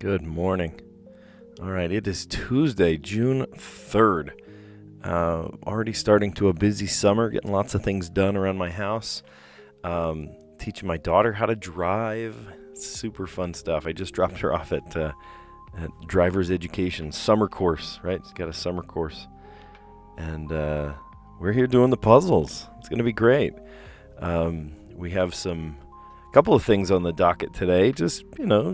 Good morning. All right, it is Tuesday, June 3rd. Already starting to a busy summer, getting lots of things done around my house. Teaching my daughter how to drive. Super fun stuff. I just dropped her off at driver's education summer course, right? She's got a summer course. And we're here doing the puzzles. It's going to be great. We have a couple of things on the docket today, just,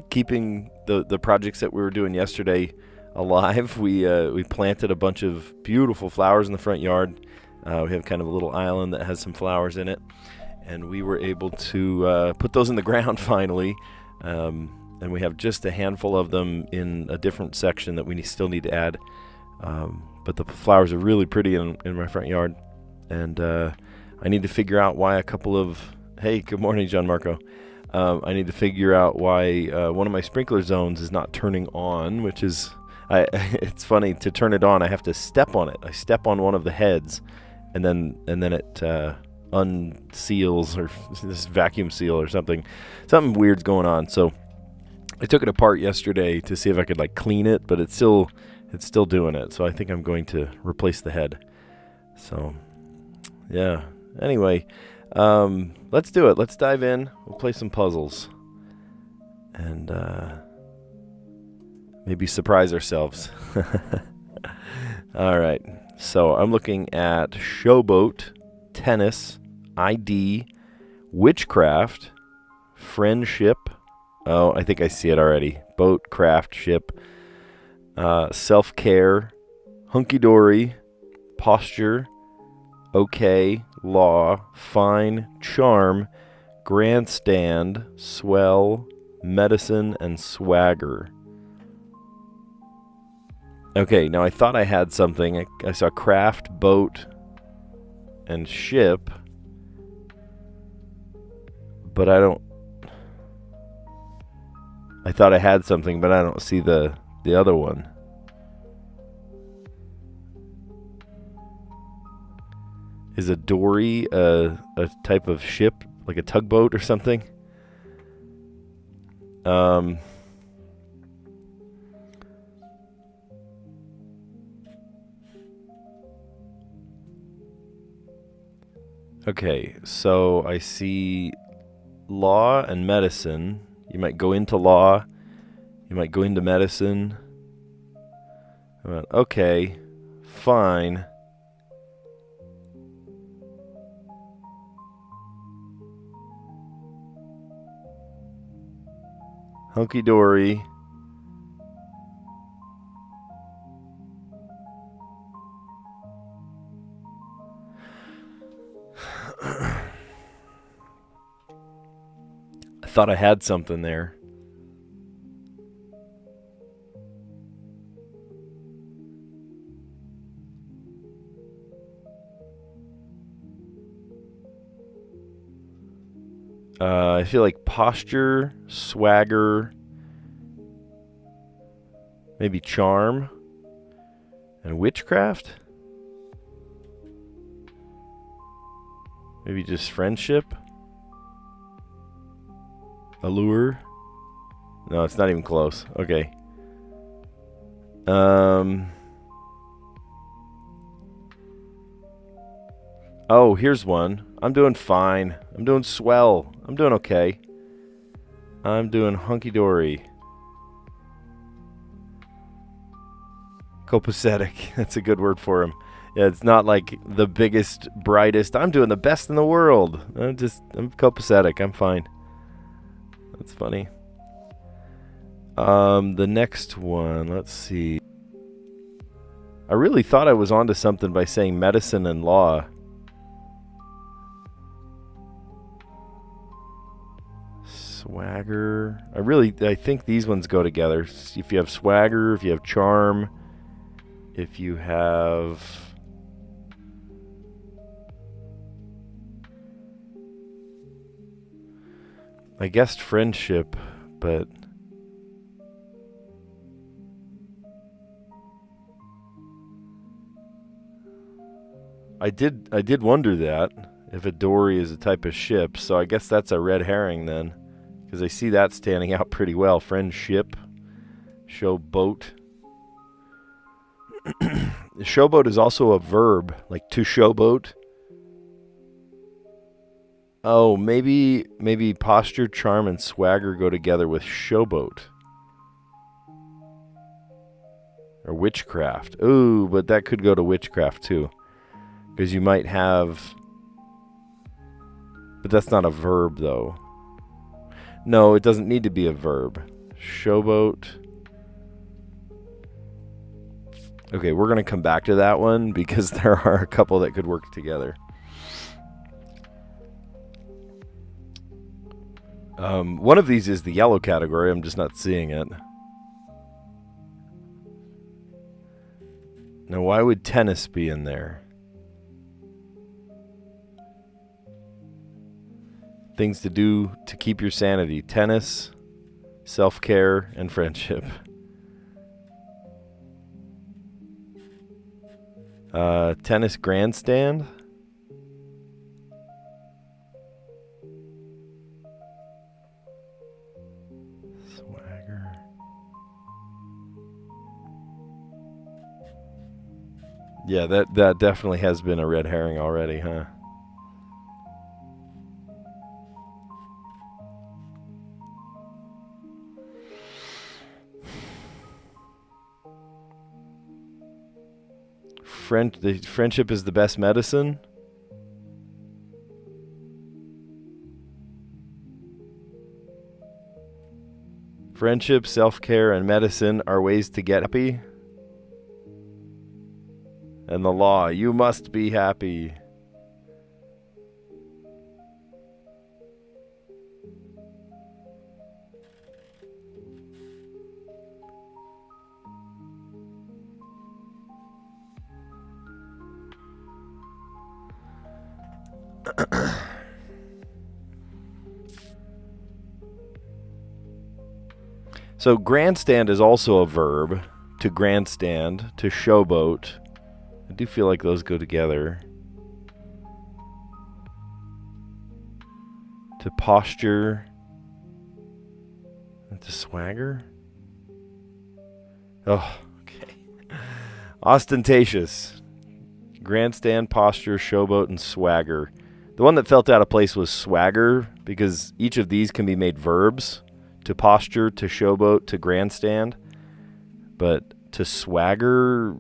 keeping the projects that we were doing yesterday alive. We planted a bunch of beautiful flowers in the front yard. We have kind of a little island that has some flowers in it, and we were able to put those in the ground finally. And we have just a handful of them in a different section that we still need to add. But the flowers are really pretty in my front yard, and I need to figure out why a couple of... Hey, good morning, John Marco. I need to figure out why one of my sprinkler zones is not turning on, which is... it's funny, to turn it on, I have to step on it. I step on one of the heads, and then it unseals, or this vacuum seal or something. Something weird's going on. So I took it apart yesterday to see if I could clean it, but it's still doing it. So I think I'm going to replace the head. So yeah. Anyway, let's do it. Let's dive in. We'll play some puzzles and maybe surprise ourselves. All right. So I'm looking at showboat, tennis, ID, witchcraft, friendship. Oh, I think I see it already. Boat, craft, ship, self-care, hunky-dory, posture, okay, law, fine, charm, grandstand, swell, medicine, and swagger. Okay, now I thought I had something. I saw craft, boat, and ship, but I thought I had something, but I don't see the other one. Is a dory a type of ship, like a tugboat or something? Okay, so I see law and medicine. You might go into law. You might go into medicine. Okay, fine. Hunky-dory. I thought I had something there. I feel like posture, swagger, maybe charm, and witchcraft? Maybe just friendship? Allure? No, it's not even close. Okay. Oh, here's one. I'm doing fine. I'm doing swell. I'm doing okay. I'm doing hunky-dory. Copacetic. That's a good word for him. Yeah, it's not like the biggest, brightest. I'm doing the best in the world. I'm copacetic. I'm fine. That's funny. The next one, let's see. I really thought I was onto something by saying medicine and law. Swagger. I think these ones go together. If you have swagger, if you have charm, if you have... I guessed friendship, but... I did wonder that, if a dory is a type of ship, so I guess that's a red herring then, because I see that standing out pretty well. Friendship. Showboat. Showboat is also a verb, like to showboat. Oh, maybe posture, charm, and swagger go together with showboat. Or witchcraft. Ooh, but that could go to witchcraft too. Because you might have... But that's not a verb though. No, it doesn't need to be a verb. Showboat. Okay, we're going to come back to that one because there are a couple that could work together. One of these is the yellow category. I'm just not seeing it. Now, why would tennis be in there? Things to do to keep your sanity. Tennis, self-care, and friendship. Tennis grandstand. Swagger. Yeah, that definitely has been a red herring already, huh? Friendship is the best medicine. Friendship, self-care, and medicine are ways to get happy. And the law, you must be happy. So grandstand is also a verb. To grandstand, to showboat. I do feel like those go together. To posture. And to swagger. Oh, okay. Ostentatious. Grandstand, posture, showboat, and swagger. The one that felt out of place was swagger because each of these can be made verbs. To posture, to showboat, to grandstand. But to swagger,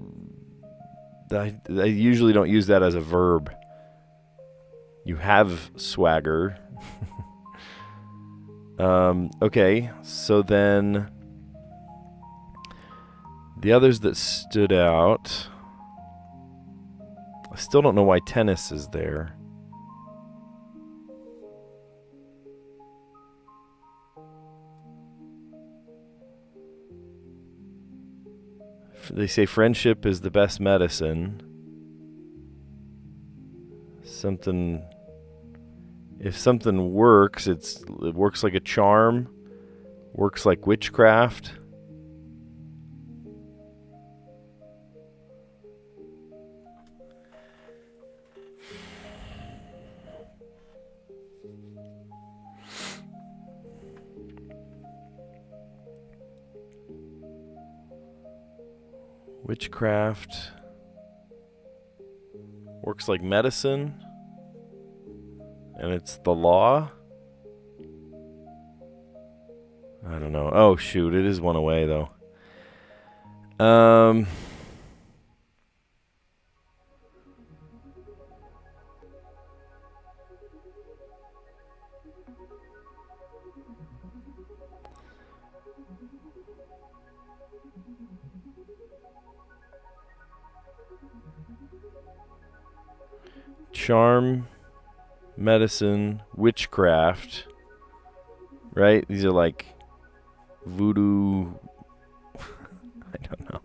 I usually don't use that as a verb. You have swagger. Okay, so then the others that stood out, I still don't know why tennis is there. They say friendship is the best medicine. If something works, it works like a charm, works like witchcraft. Witchcraft works like medicine, and it's the law. I don't know. Oh shoot, it is one away though. Charm, medicine, witchcraft, right? These are like voodoo. I don't know.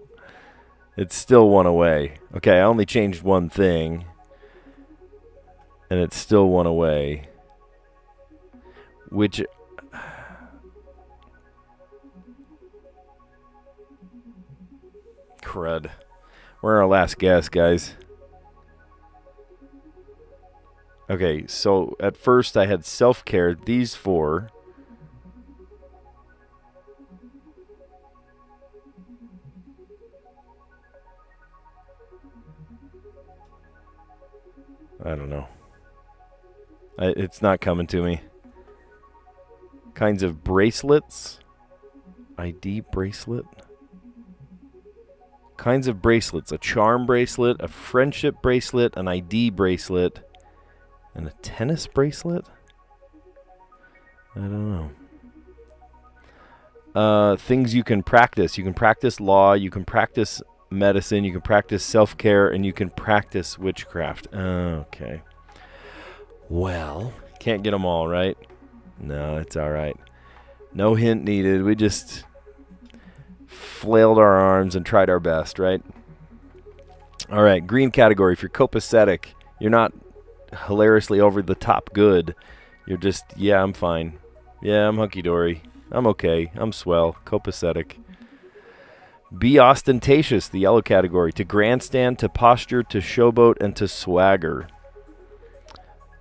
It's still one away. Okay, I only changed one thing, and it's still one away. Which... crud. We're our last guess, guys. Okay, so at first I had self-care, these four. I don't know. It's not coming to me. Kinds of bracelets. ID bracelet. Kinds of bracelets. A charm bracelet, a friendship bracelet, an ID bracelet, and a tennis bracelet? I don't know. Things you can practice. You can practice law. You can practice medicine. You can practice self-care. And you can practice witchcraft. Okay. Well, can't get them all, right? No, it's all right. No hint needed. We just flailed our arms and tried our best, right? All right, green category. If you're copacetic, you're not hilariously over the top good. You're just, yeah, I'm fine. Yeah, I'm hunky-dory. I'm okay. I'm swell. Copacetic. Be ostentatious, the yellow category. To grandstand, to posture, to showboat, and to swagger.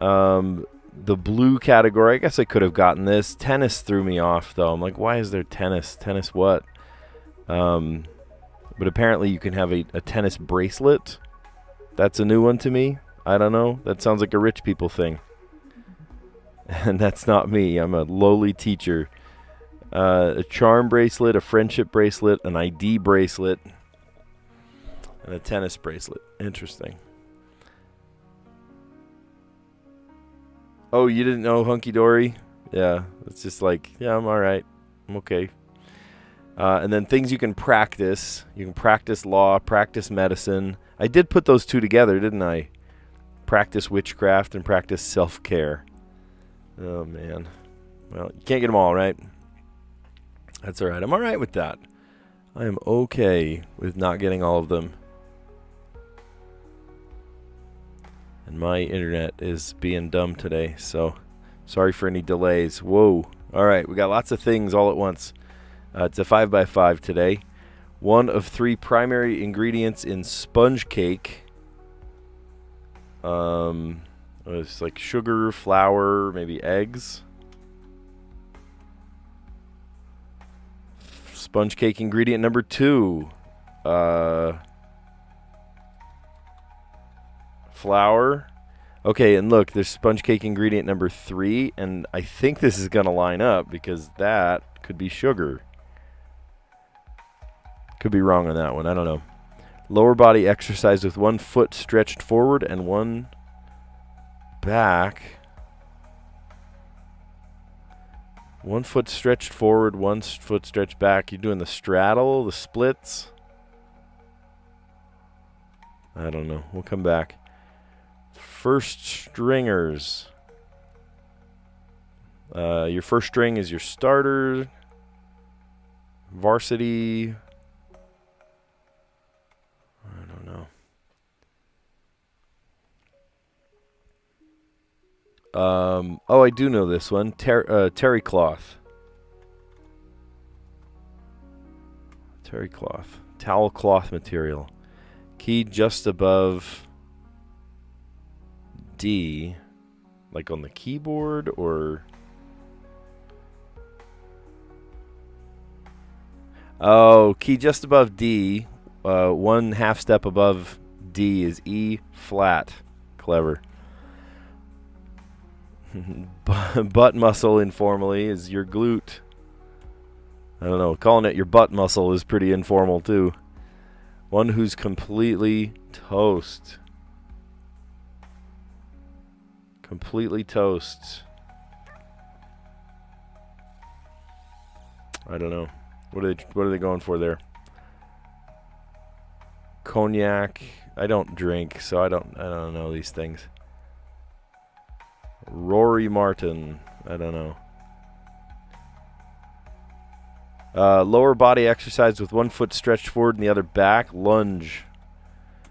The blue category, I guess I could have gotten this. Tennis threw me off, though. I'm like, why is there tennis? Tennis what? But apparently you can have a tennis bracelet. That's a new one to me. I don't know. That sounds like a rich people thing. And that's not me. I'm a lowly teacher. A charm bracelet, a friendship bracelet, an ID bracelet, and a tennis bracelet. Interesting. Oh, you didn't know hunky-dory? Yeah, it's just like, yeah, I'm all right. I'm okay. And then things you can practice. You can practice law, practice medicine. I did put those two together, didn't I? Practice witchcraft and practice self-care. Oh, man. Well, you can't get them all, right? That's all right. I'm all right with that. I am okay with not getting all of them. And my internet is being dumb today, so sorry for any delays. Whoa. All right, we got lots of things all at once. It's a 5x5 today. One of three primary ingredients in sponge cake. It's like sugar, flour, maybe eggs. Sponge cake ingredient number 2. Flour. Okay, and look, there's sponge cake ingredient number 3, and I think this is going to line up because that could be sugar. Could be wrong on that one. I don't know. Lower body exercise with one foot stretched forward and one back. One foot stretched forward, one foot stretched back. You're doing the straddle, the splits. I don't know. We'll come back. First stringers. Your first string is your starter. Varsity. I don't know. I do know this one. Terry cloth. Terry cloth. Towel cloth material. Key just above D, like on the keyboard, or key just above D, one half step above D is E flat. Clever. Butt muscle informally is your glute. I don't know, calling it your butt muscle is pretty informal too. One who's completely toast. Completely toast. I don't know. What are they going for there? Cognac. I don't drink, so I don't know these things. Rory Martin. I don't know. Lower body exercise with one foot stretched forward and the other back. Lunge.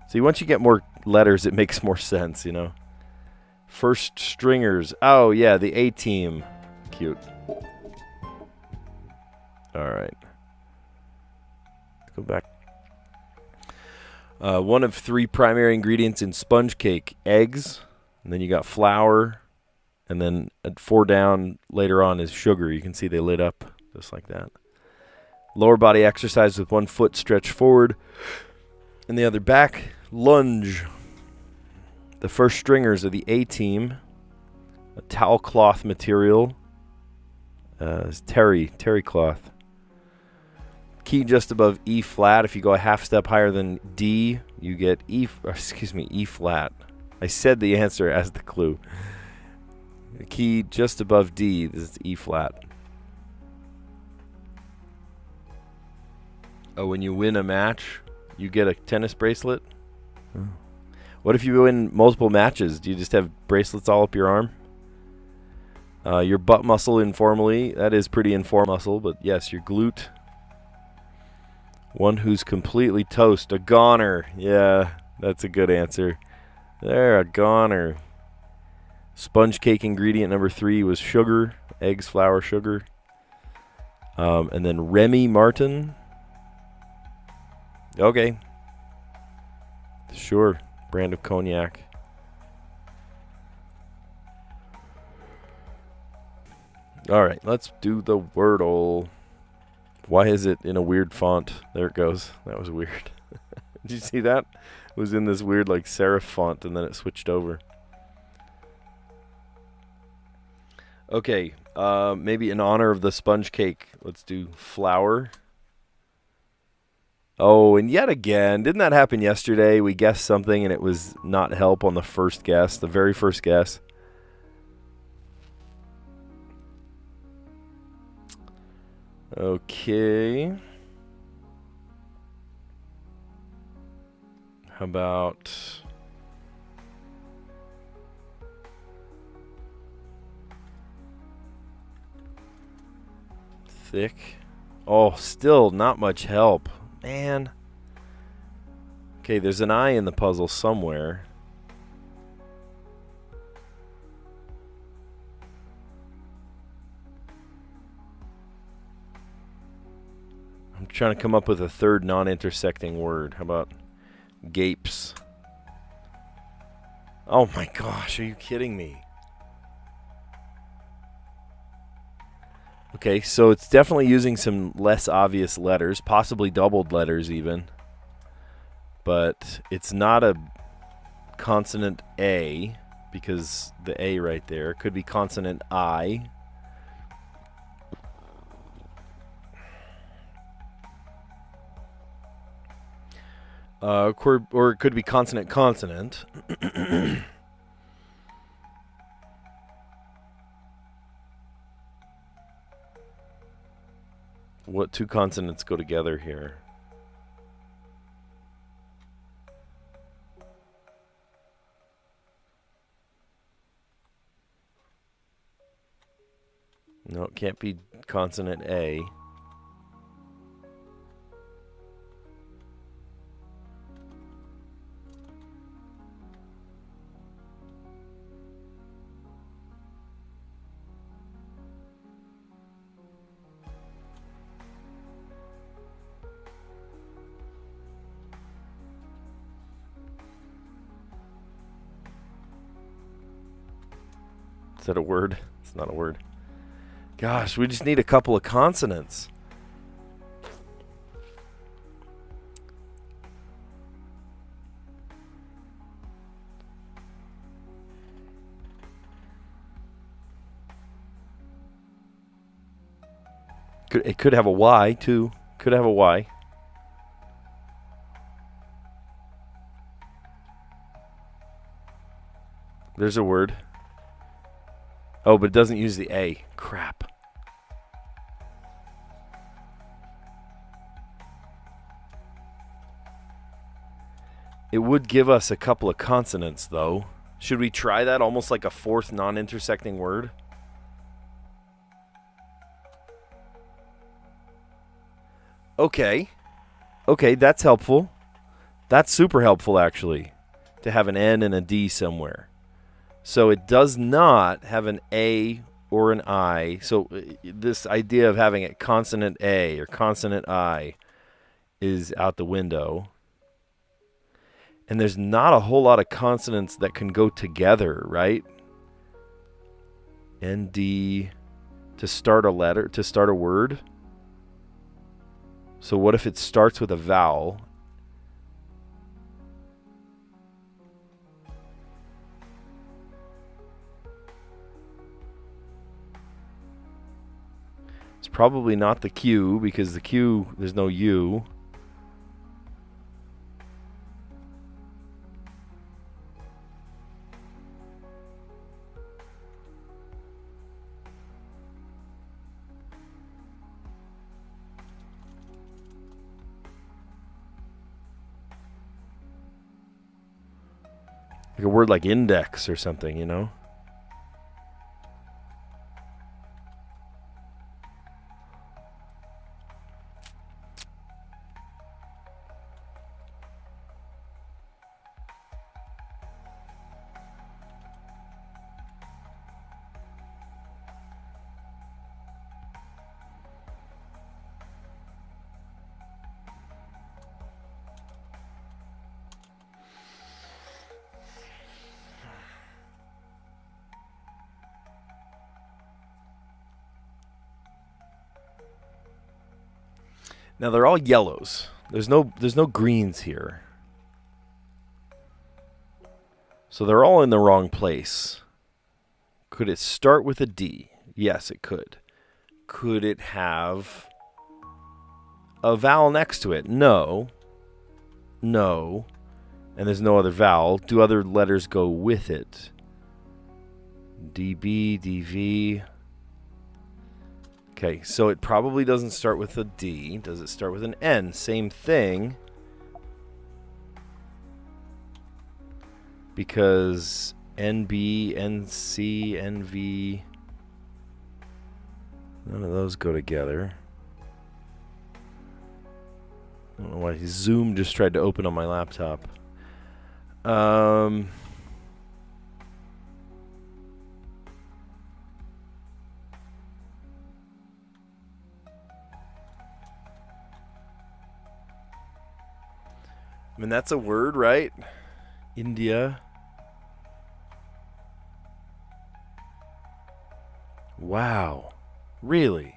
See, once you get more letters, it makes more sense, you know. First stringers. Oh, yeah, the A-team. Cute. All right. Let's go back. One of three primary ingredients in sponge cake. Eggs. And then you got flour. And then 4 down later on is sugar. You can see they lit up just like that. Lower body exercise with one foot stretched forward and the other back. Lunge. The first stringers are the A team. A towel cloth material. Is terry cloth. Key just above E flat. If you go a half step higher than D, you get E flat. I said the answer as the clue. The key just above D, this is E flat. Oh, when you win a match, you get a tennis bracelet? Oh. What if you win multiple matches? Do you just have bracelets all up your arm? Your butt muscle informally. That is pretty informal muscle, but yes, your glute. One who's completely toast. A goner. Yeah, that's a good answer. There, a goner. Sponge cake ingredient number 3 was sugar. Eggs, flour, sugar. And then Remy Martin. Okay. Sure. Brand of cognac. All right, let's do the Wordle. Why is it in a weird font? There it goes. That was weird. Did you see that? It was in this weird like serif font and then it switched over. Okay, maybe in honor of the sponge cake, let's do flour. Oh, and yet again, didn't that happen yesterday? We guessed something and it was not help on the first guess, the very first guess. Okay. How about thick? Oh, still not much help. Man. Okay, there's an I in the puzzle somewhere. I'm trying to come up with a third non-intersecting word. How about gapes? Oh my gosh, are you kidding me? Okay, so it's definitely using some less obvious letters, possibly doubled letters even. But it's not a consonant A, because the A right there could be consonant I. Or it could be consonant. What two consonants go together here? No, it can't be consonant A. Is that a word? It's not a word. Gosh, we just need a couple of consonants. It could have a Y too. Could have a Y. There's a word. Oh, but it doesn't use the A. Crap. It would give us a couple of consonants, though. Should we try that? Almost like a fourth non-intersecting word? Okay. Okay, that's helpful. That's super helpful, actually, to have an N and a D somewhere. So it does not have an A or an I. So this idea of having a consonant A or consonant I is out the window. And there's not a whole lot of consonants that can go together, right? ND to start a letter, to start a word. So what if it starts with a vowel? It's probably not the Q, because the Q, there's no U. Like a word like index or something, you know? Now they're all yellows. There's no greens here. So they're all in the wrong place. Could it start with a D? Yes, it could. Could it have a vowel next to it? No. No. And there's no other vowel. Do other letters go with it? DB, DV. Okay, so it probably doesn't start with a D. Does it start with an N? Same thing. Because NB, NC, NV, none of those go together. I don't know why Zoom just tried to open on my laptop. I mean, that's a word, right? India. Wow. Really?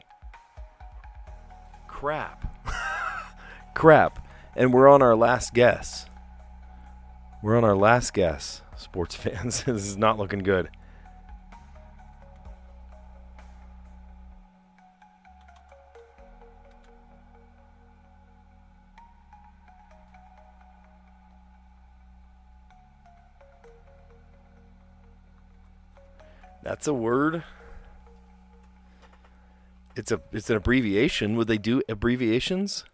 Crap. Crap. And we're on our last guess. We're on our last guess, sports fans. This is not looking good. That's a word. It's an abbreviation. Would they do abbreviations?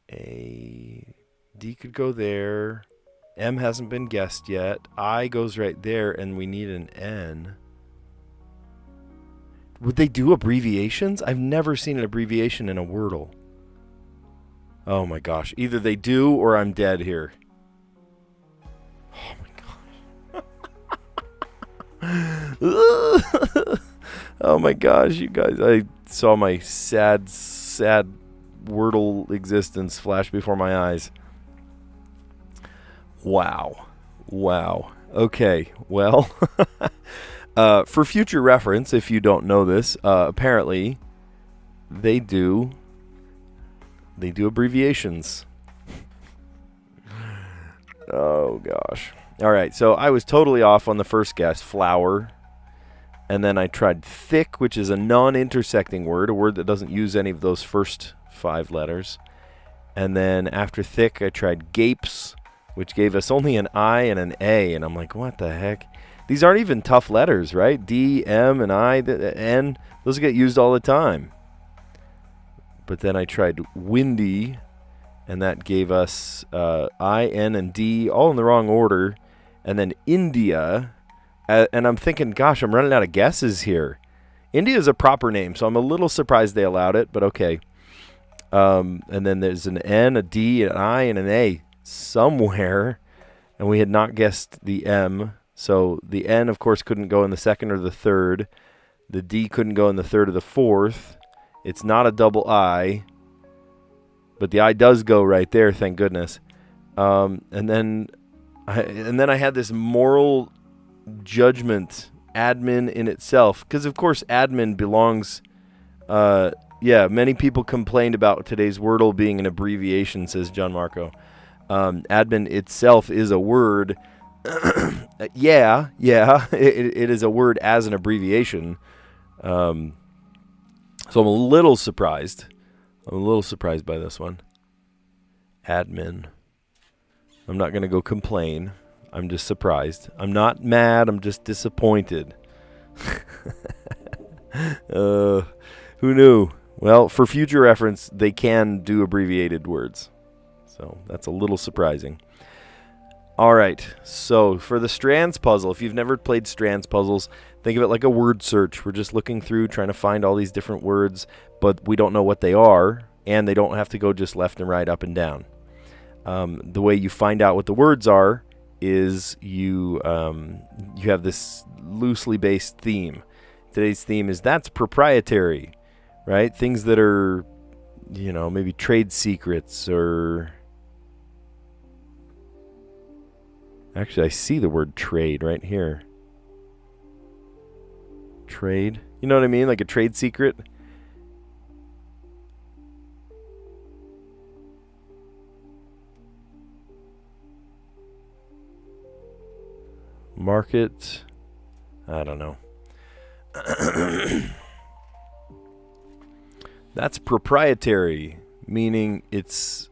D could go there. M hasn't been guessed yet. I goes right there, and we need an N. Would they do abbreviations? I've never seen an abbreviation in a Wordle. Oh my gosh. Either they do or I'm dead here. Oh my gosh. Oh my gosh, you guys. I saw my sad Wordle existence flash before my eyes. Wow. Okay, well, for future reference, if you don't know this, apparently they do abbreviations. Oh gosh. All right, so I was totally off on the first guess, flower. And then I tried thick, which is a non-intersecting word, a word that doesn't use any of those first 5 letters. And then after thick, I tried gapes, which gave us only an I and an A. And I'm like, what the heck? These aren't even tough letters, right? D, M, and I, N, those get used all the time. But then I tried windy, and that gave us I, N, and D, all in the wrong order. And then India, and I'm thinking, gosh, I'm running out of guesses here. India is a proper name, so I'm a little surprised they allowed it, but okay. And then there's an N, a D, an I, and an A somewhere, and we had not guessed the M. So the N, of course, couldn't go in the second or the third. The D couldn't go in the third or the fourth. It's not a double I, but the I does go right there, thank goodness. And then I had this moral judgment, admin in itself, because of course admin belongs, Yeah, many people complained about today's Wordle being an abbreviation, says John Marco. Admin itself is a word. yeah, it is a word as an abbreviation. So I'm a little surprised. I'm a little surprised by this one. Admin. I'm not going to go complain. I'm just surprised. I'm not mad. I'm just disappointed. Who knew? Well, for future reference, they can do abbreviated words. So that's a little surprising. All right. So for the Strands puzzle, if you've never played Strands puzzles, think of it like a word search. We're just looking through, trying to find all these different words, but we don't know what they are, and they don't have to go just left and right, up and down. The way you find out what the words are is you have this loosely based theme. Today's theme is that's proprietary, right? Things that are, maybe trade secrets or... Actually, I see the word trade right here. Trade. You know what I mean? Like a trade secret. Market. I don't know. That's proprietary, meaning it's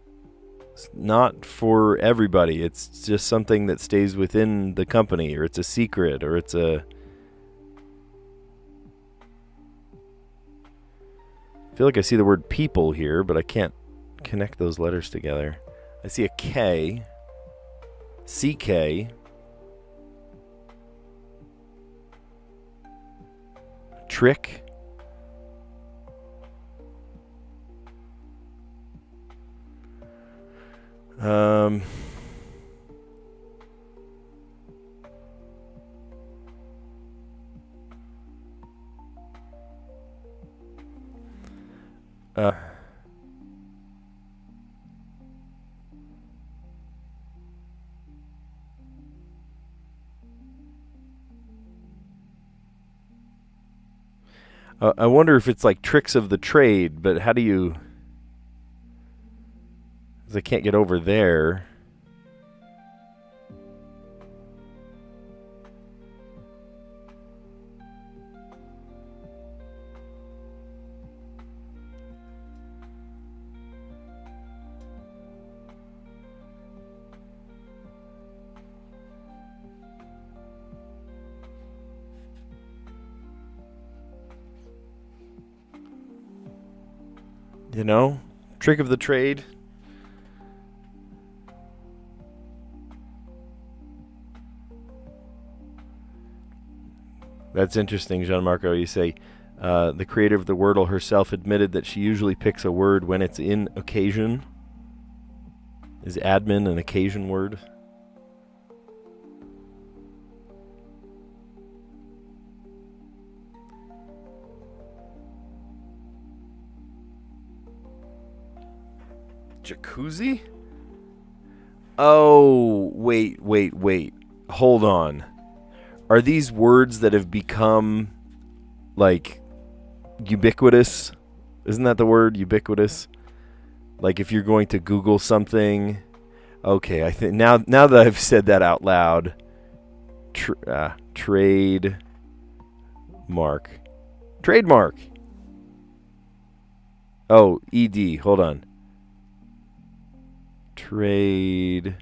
not for everybody. It's just something that stays within the company, or it's a secret, or it's a... I feel like I see the word people here, but I can't connect those letters together. I see a K. CK. Trick. I wonder if it's like tricks of the trade, but how do you... 'Cause I can't get over there. Trick of the trade. That's interesting, Jean-Marco. You say the creator of the Wordle herself admitted that she usually picks a word when it's in occasion. Is admin an occasion word? Jacuzzi? Oh, wait. Hold on. Are these words that have become, like, ubiquitous? Isn't that the word, ubiquitous? Like, if you're going to Google something... Okay, I think now that I've said that out loud... Trade... Mark. Trademark! Oh, ED. Hold on. Trade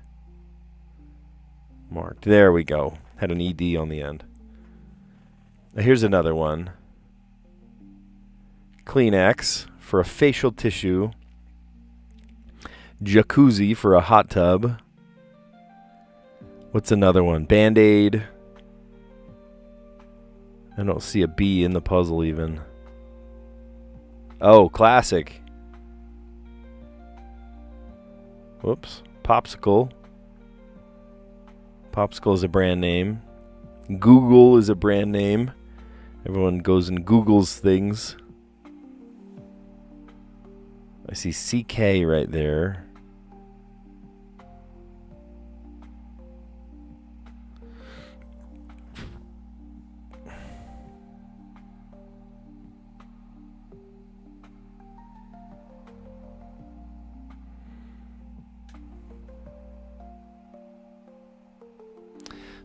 marked. There we go. Had an ED on the end. Now here's another one. Kleenex for a facial tissue. Jacuzzi for a hot tub. What's another one? Band-Aid. I don't see a B in the puzzle even. Oh, classic. Whoops. Popsicle. Popsicle is a brand name. Google is a brand name. Everyone goes and Googles things. I see CK right there.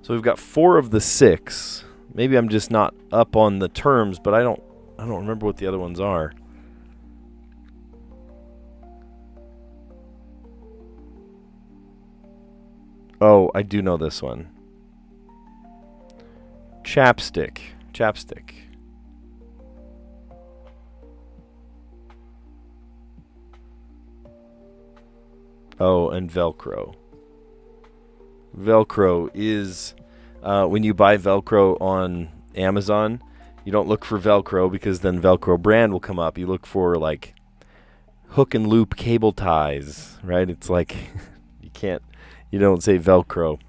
So we've got 4 of the 6. Maybe I'm just not up on the terms, but I don't remember what the other ones are. Oh, I do know this one. Chapstick. Chapstick. Oh, and Velcro. Velcro is, when you buy Velcro on Amazon, you don't look for Velcro because then Velcro brand will come up. You look for like hook and loop cable ties, right? It's like you don't say Velcro.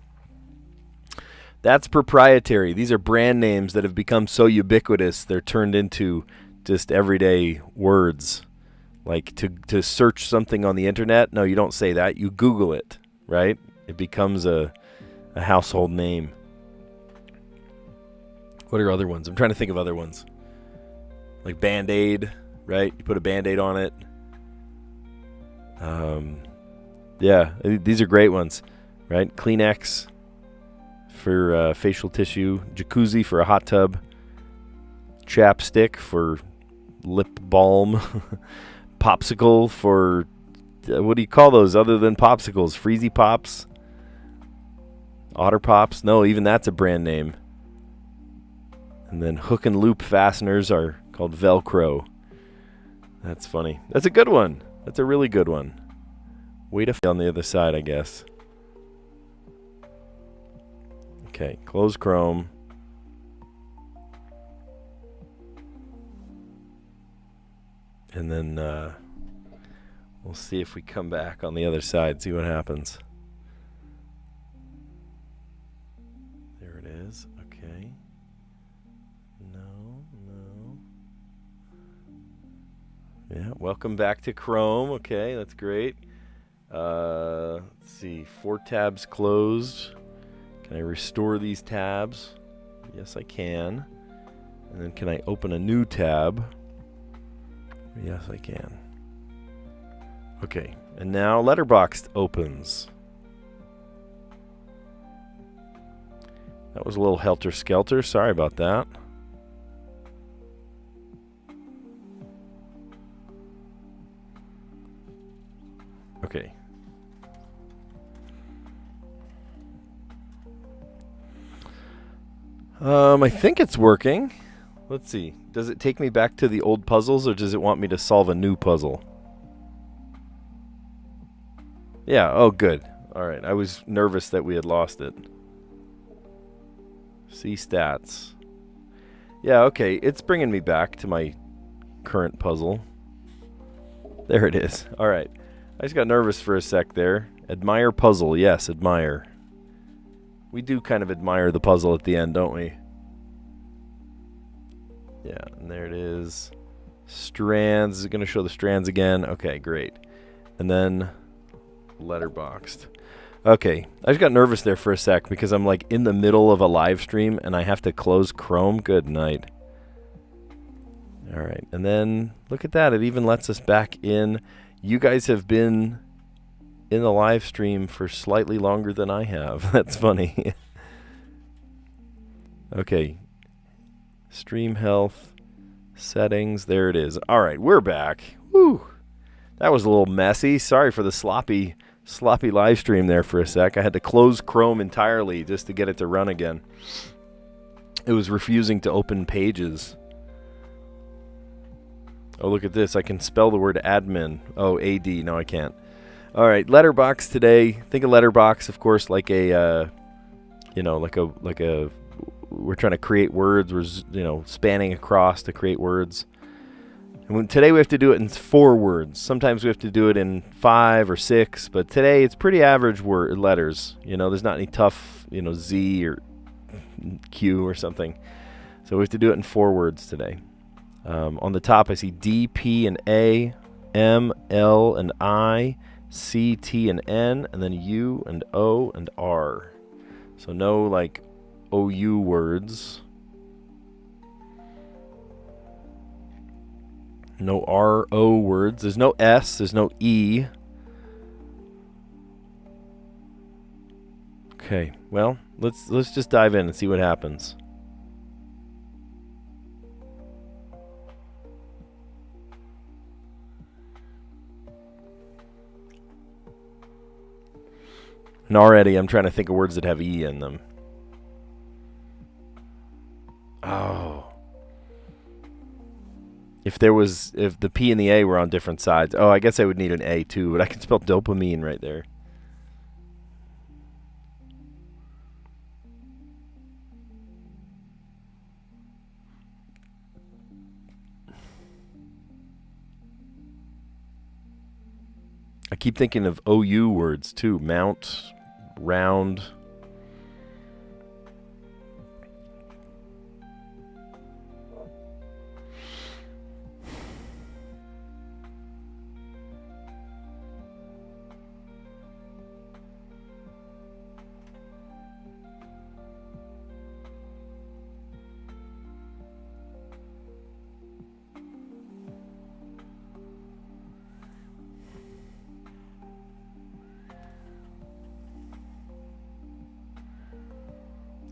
That's proprietary. These are brand names that have become so ubiquitous they're turned into just everyday words. Like to search something on the internet, no, you don't say that. You Google it, right? It becomes a household name. What are other ones? I'm trying to think of other ones. Like Band-Aid, right? You put a Band-Aid on it. Yeah, these are great ones, right? Kleenex for facial tissue. Jacuzzi for a hot tub. Chapstick for lip balm. Popsicle for, what do you call those other than popsicles? Freezy Pops? Otter Pops? No, even that's a brand name. And then hook and loop fasteners are called Velcro. That's funny. That's a good one. That's a really good one. Way to on the other side, I guess. Okay, close Chrome. And then we'll see if we come back on the other side, see what happens. There it is. Okay. No. Yeah, welcome back to Chrome. Okay, that's great. Let's see. 4 tabs closed. Can I restore these tabs? Yes, I can. And then can I open a new tab? Yes, I can. Okay, and now Letterboxd opens. That was a little helter-skelter. Sorry about that. Okay. I think it's working. Let's see. Does it take me back to the old puzzles, or does it want me to solve a new puzzle? Yeah, oh good. Alright, I was nervous that we had lost it. See stats. Yeah, okay, it's bringing me back to my current puzzle. There it is. Alright. I just got nervous for a sec there. Admire puzzle. Yes, admire. We do kind of admire the puzzle at the end, don't we? Yeah, and there it is. Strands. Is it going to show the strands again? Okay, great. And then Letterboxd. Okay, I just got nervous there for a sec because I'm like in the middle of a live stream and I have to close Chrome. Good night. All right, and then look at that. It even lets us back in. You guys have been in the live stream for slightly longer than I have. That's funny. Okay. Stream health. Settings. There it is. All right, we're back. Woo. That was a little messy. Sorry for the sloppy live stream there for a sec. I had to close Chrome entirely just to get it to run again. It was refusing to open pages. Oh, look at this. I can spell the word admin. Oh, A-D. No, I can't. All right, Letterboxd today. Think of Letterboxd, of course, like a, like a. We're trying to create words. We're, spanning across to create words. And today we have to do it in 4 words. Sometimes we have to do it in 5 or 6, but today it's pretty average letters. There's not any tough, Z or Q or something. So we have to do it in 4 words today. On the top, I see D, P, and A, M, L, and I, C, T, and N, and then U, and O, and R. So no, like, OU words. No RO words. There's no S. There's no E. Okay, well, Let's just dive in and see what happens. And already I'm trying to think of words that have E in them. Oh. If the P and the A were on different sides. Oh, I guess I would need an A too, but I can spell dopamine right there. I keep thinking of OU words too. Mount, round.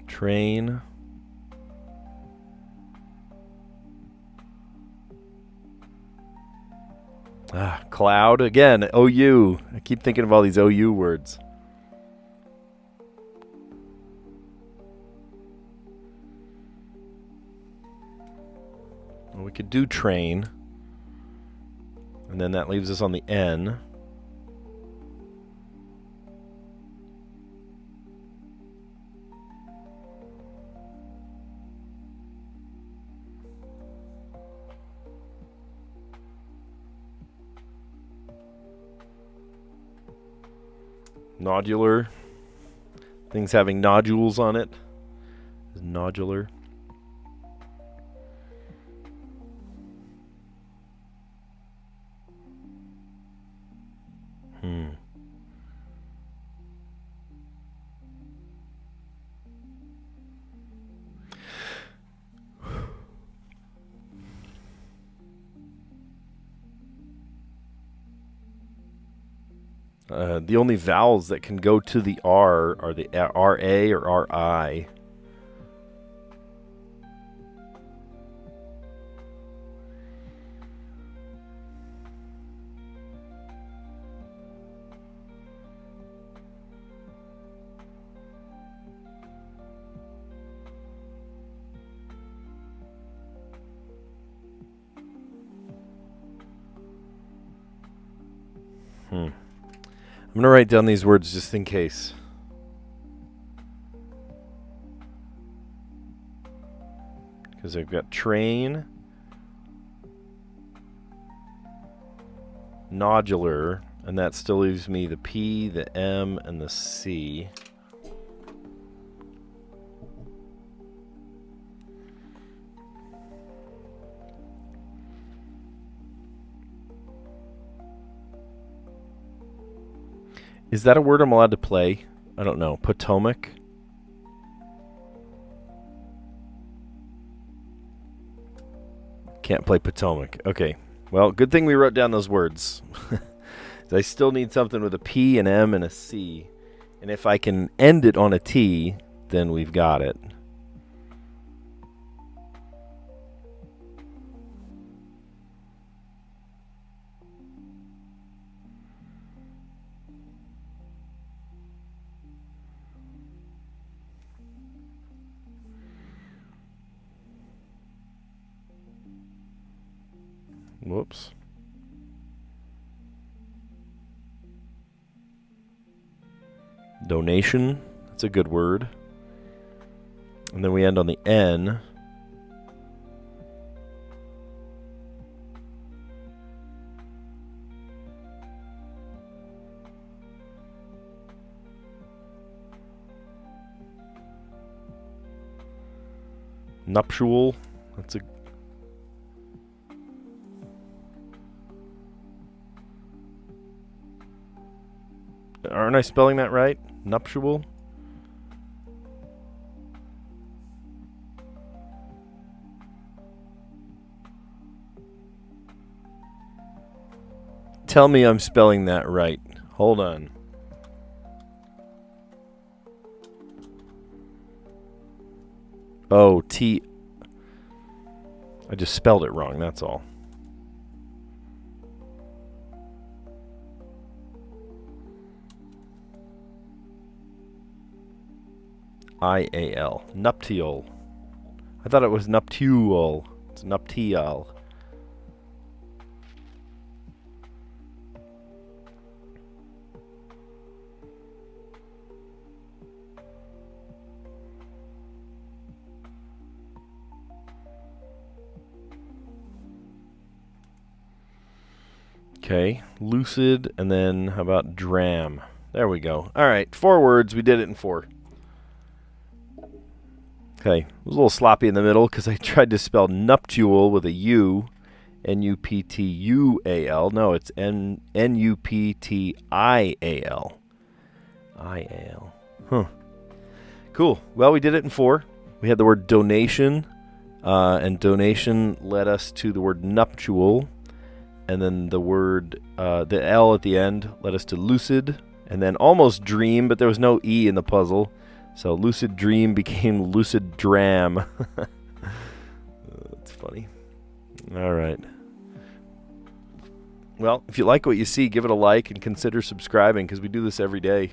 Train. Cloud. Again, OU. I keep thinking of all these OU words. Well, we could do train. And then that leaves us on the N. Nodular. Things having nodules on it is nodular. The only vowels that can go to the R are the RA or RI. I'm going to write down these words just in case. Because I've got train, nodular, and that still leaves me the P, the M, and the C. Is that a word I'm allowed to play? I don't know. Potomac? Can't play Potomac. Okay. Well, good thing we wrote down those words. I still need something with a P, an M, and a C. And if I can end it on a T, then we've got it. Whoops. Donation. That's a good word. And then we end on the N. Nuptial. That's a Aren't I spelling that right? Nuptial? Tell me I'm spelling that right. Hold on. Oh, T. I just spelled it wrong, that's all. I-A-L. Nuptial. I thought it was nuptial. It's nuptial. Okay, lucid, and then how about dram? There we go. All right, 4 words. We did it in 4. Okay, it was a little sloppy in the middle because I tried to spell nuptial with a U, N-U-P-T-U-A-L. No, it's N-U-P-T-I-A-L. I-A-L. Huh. Cool. Well, we did it in 4. We had the word donation, and donation led us to the word nuptial. And then the word, the L at the end led us to lucid, and then almost dream, but there was no E in the puzzle. So lucid dream became lucid dram. That's funny. All right. Well, if you like what you see, give it a like and consider subscribing because we do this every day.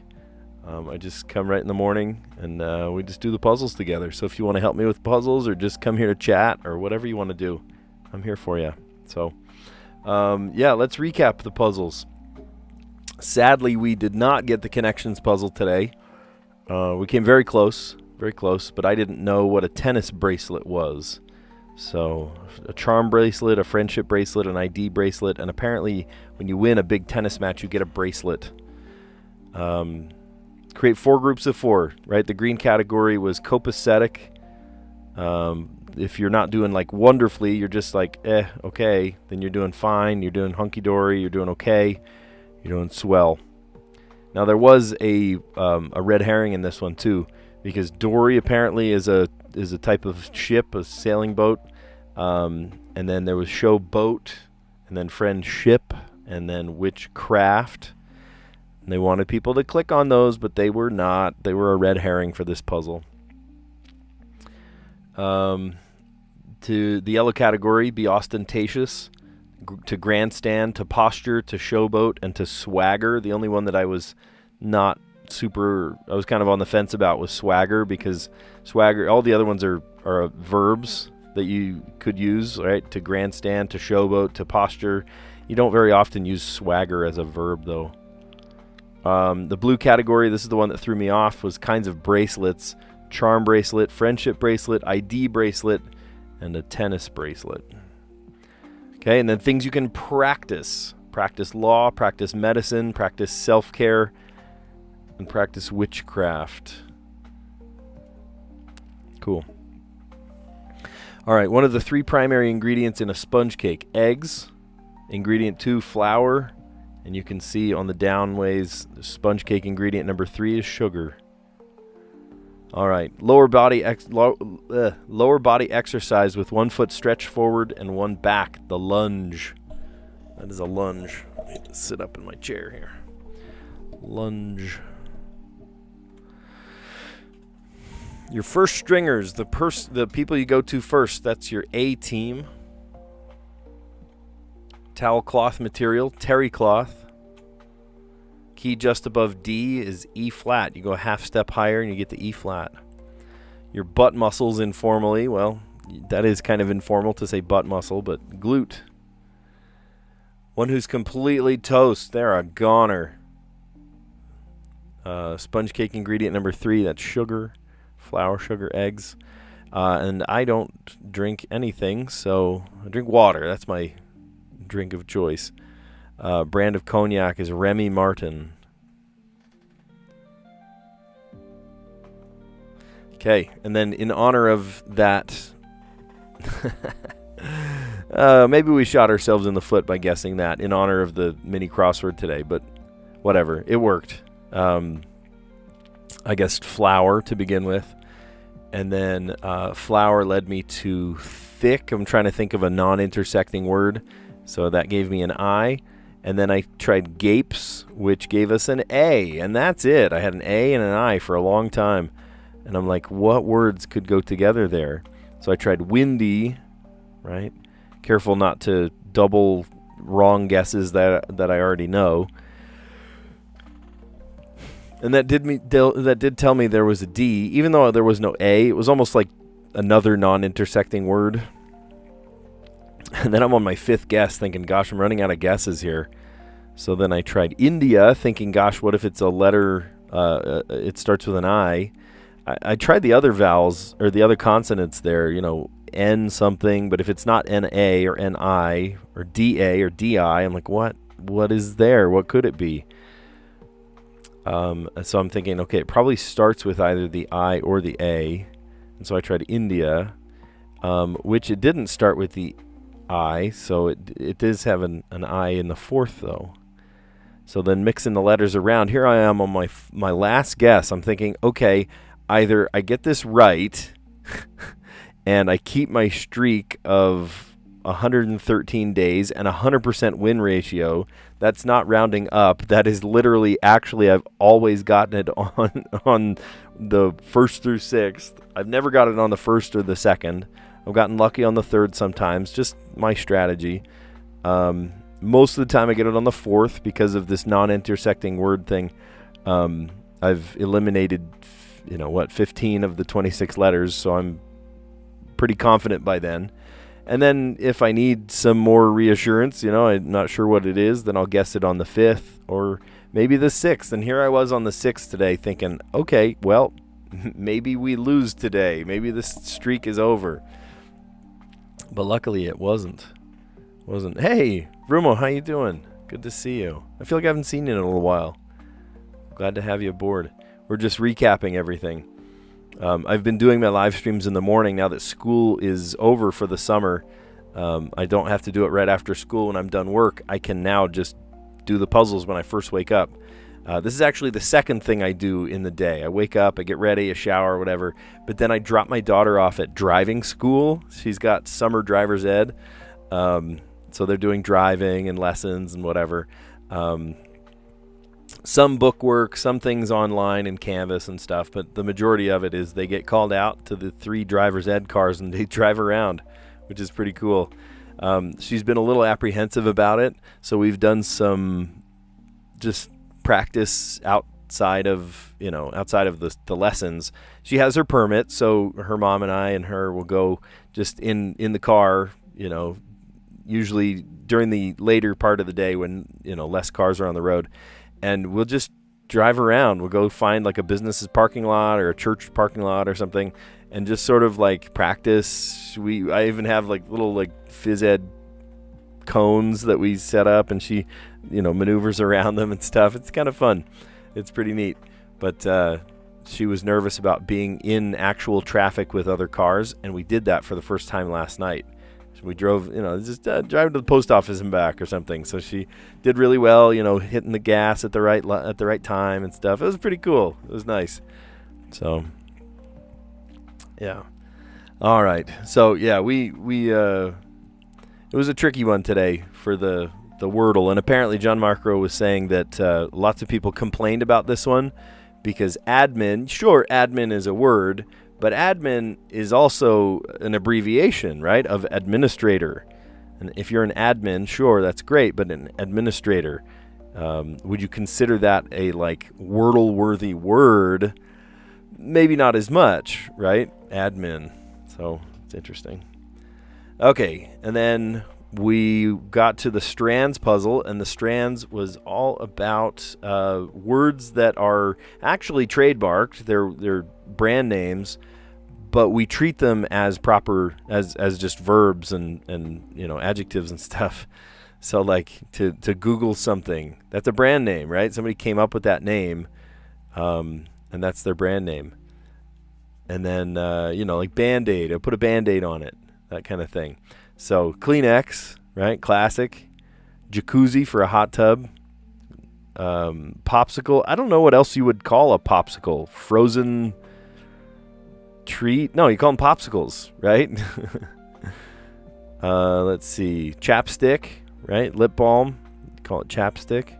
I just come right in the morning and we just do the puzzles together. So if you want to help me with puzzles or just come here to chat or whatever you want to do, I'm here for you. So... yeah, let's recap the puzzles. Sadly, we did not get the connections puzzle today. We came very close, but I didn't know what a tennis bracelet was. So, a charm bracelet, a friendship bracelet, an ID bracelet, and apparently when you win a big tennis match, you get a bracelet. Create 4 groups of 4, right? The green category was copacetic. If you're not doing like wonderfully, you're just like, okay, then you're doing fine, you're doing hunky-dory, you're doing okay, you're doing swell. Now there was a red herring in this one too, because dory apparently is a type of ship, a sailing boat, and then there was show boat, and then friendship, and then witchcraft. And they wanted people to click on those, but they were not. They were a red herring for this puzzle. To the yellow category, be ostentatious, to grandstand, to posture, to showboat, and to swagger. The only one that I was not super, I was kind of on the fence about was swagger, because swagger, all the other ones are verbs that you could use, right? To grandstand, to showboat, to posture. You don't very often use swagger as a verb, though. The blue category, this is the one that threw me off, was kinds of bracelets. Charm bracelet, friendship bracelet, ID bracelet, and a tennis bracelet. Okay, and then things you can practice. Practice law, practice medicine, practice self-care, and practice witchcraft. Cool. All right, one of the 3 primary ingredients in a sponge cake: eggs. Ingredient 2, flour. And you can see on the downways, the sponge cake ingredient number 3 is sugar. All right, lower body exercise with 1 foot stretched forward and 1 back, the lunge. That is a lunge. I need to sit up in my chair here. Lunge. Your first stringers, the people you go to first, that's your A team. Towel cloth material, terry cloth. Key just above D is E flat. You go a half step higher and you get the E flat. Your butt muscles informally, well, that is kind of informal to say butt muscle, but glute. One who's completely toast, they're a goner. Sponge cake ingredient number 3, that's sugar, flour, sugar, eggs. And I don't drink anything, so I drink water. That's my drink of choice. Brand of cognac is Remy Martin. Okay, and then in honor of that, maybe we shot ourselves in the foot by guessing that in honor of the mini crossword today, but whatever, it worked. I guessed flour to begin with, and then flour led me to thick. I'm trying to think of a non-intersecting word, so that gave me an I. And then I tried gapes, which gave us an A, and that's it. I had an A and an I for a long time. And I'm like, what words could go together there? So I tried windy, right? Careful not to double wrong guesses that I already know. And that did tell me there was a D, even though there was no A. It was almost like another non-intersecting word. And then I'm on my 5th guess thinking, gosh, I'm running out of guesses here. So then I tried India, thinking, gosh, what if it's a letter, it starts with an I. I tried the other vowels, or the other consonants there, N something, but if it's not N-A or N-I or D-A or D-I, I'm like, what is there? What could it be? So I'm thinking, okay, it probably starts with either the I or the A. And so I tried India, which it didn't start with the I, so it does have an I in the 4th, though. So then mixing the letters around, here I am on my last guess. I'm thinking, okay, either I get this right and I keep my streak of 113 days and 100% win ratio. That's not rounding up. That is literally, actually, I've always gotten it on the 1st through 6th. I've never got it on the 1st or the 2nd. I've gotten lucky on the 3rd sometimes, just my strategy. Most of the time I get it on the 4th because of this non-intersecting word thing. I've eliminated, 15 of the 26 letters, so I'm pretty confident by then. And then if I need some more reassurance, I'm not sure what it is, then I'll guess it on the 5th or maybe the 6th. And here I was on the 6th today thinking, okay, well, maybe we lose today. Maybe this streak is over. But luckily it wasn't. Hey, Rumo, how you doing? Good to see you. I feel like I haven't seen you in a little while. Glad to have you aboard. We're just recapping everything. I've been doing my live streams in the morning now that school is over for the summer. I don't have to do it right after school when I'm done work. I can now just do the puzzles when I first wake up. This is actually the second thing I do in the day. I wake up, I get ready, a shower, whatever, but then I drop my daughter off at driving school. She's got summer driver's ed, so they're doing driving and lessons and whatever. Some book work, some things online in Canvas and stuff, but the majority of it is they get called out to the 3 driver's ed cars and they drive around, which is pretty cool. She's been a little apprehensive about it, so we've done some just practice outside of the lessons. She has her permit, so her mom and I and her will go just in the car, usually during the later part of the day when, less cars are on the road. And we'll just drive around. We'll go find like a business's parking lot or a church parking lot or something and just sort of like practice. I even have like little like phys ed cones that we set up and she, maneuvers around them and stuff. It's kind of fun. It's pretty neat. But she was nervous about being in actual traffic with other cars, and we did that for the first time last night. We drove, just driving to the post office and back or something. So she did really well, hitting the gas at the right time and stuff. It was pretty cool. It was nice. So, yeah. All right. So yeah, we it was a tricky one today for the Wordle, and apparently John Marco was saying that lots of people complained about this one because admin is a word. But admin is also an abbreviation, right, of administrator. And if you're an admin, sure, that's great, but an administrator, would you consider that a, Wordle-worthy word? Maybe not as much, right? Admin. So it's interesting. Okay, and then we got to the Strands puzzle, and the Strands was all about words that are actually trademarked. They're brand names, but we treat them as proper, as just verbs and adjectives and stuff. So like to Google something, that's a brand name, right? Somebody came up with that name, and that's their brand name. And then like Band-Aid, I put a Band-Aid on it, that kind of thing. So Kleenex, right? Classic. Jacuzzi for a hot tub. Popsicle. I don't know what else you would call a popsicle. Frozen treat. No, you call them popsicles, right? Let's see. Chapstick, right? Lip balm. Call it chapstick.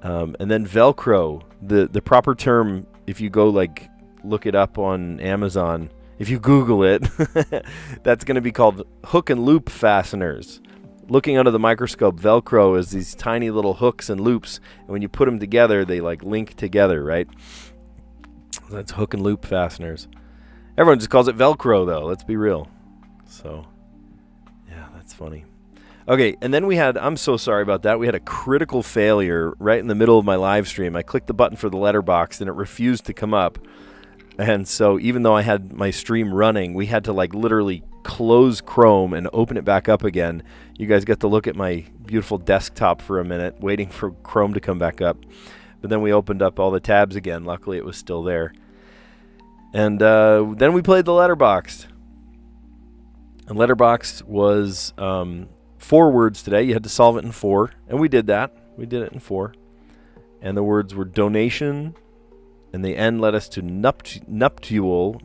And then Velcro. The proper term, if you go like look it up on Amazon, if you Google it, that's going to be called hook and loop fasteners. Looking under the microscope, Velcro is these tiny little hooks and loops, and when you put them together, they like link together, right? So that's hook and loop fasteners. Everyone just calls it Velcro, though. Let's be real. So, yeah, that's funny. Okay, and then I'm so sorry about that. We had a critical failure right in the middle of my live stream. I clicked the button for the letterbox, and it refused to come up. And so even though I had my stream running, we had to like literally close Chrome and open it back up again. You guys get to look at my beautiful desktop for a minute, waiting for Chrome to come back up. But then we opened up all the tabs again. Luckily, it was still there. And then we played the letterbox. And letterbox was 4 words today. You had to solve it in 4, and we did that. We did it in 4. And the words were donation, and the N led us to nuptial.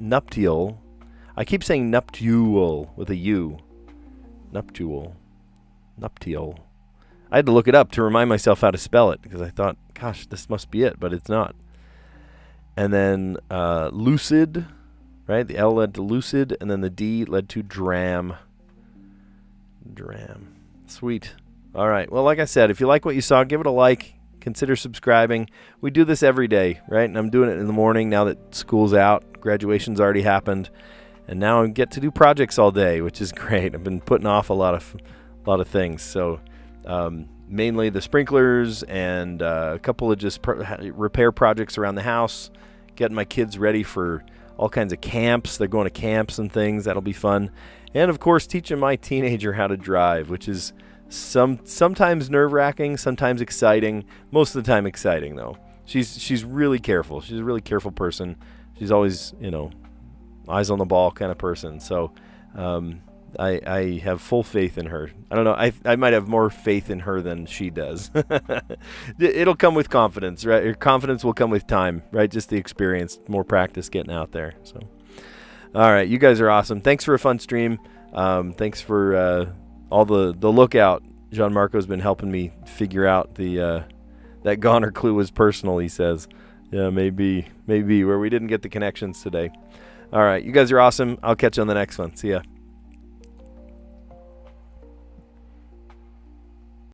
I keep saying nuptial with a U. Nuptial. I had to look it up to remind myself how to spell it, because I thought, gosh, this must be it, but it's not. And then lucid, right? The L led to lucid, and then the D led to dram. Sweet. All right. Well, like I said, if you like what you saw, give it a like. Consider subscribing. We do this every day, right? And I'm doing it in the morning now that school's out. Graduation's already happened. And now I get to do projects all day, which is great. I've been putting off a lot of things. So mainly the sprinklers and a couple of just repair projects around the house, getting my kids ready for all kinds of camps. They're going to camps and things. That'll be fun. And, of course, teaching my teenager how to drive, which is sometimes nerve-wracking, sometimes exciting. Most of the time exciting, though. She's really careful. She's a really careful person. She's always, eyes on the ball kind of person. So I have full faith in her. I don't know. I might have more faith in her than she does. It'll come with confidence, right? Your confidence will come with time, right? Just the experience, more practice getting out there. So, all right, you guys are awesome. Thanks for a fun stream. Thanks for all the lookout. John Marco's been helping me figure out that goner clue was personal, he says. Yeah, maybe where we didn't get the connections today. All right, you guys are awesome. I'll catch you on the next one. See ya.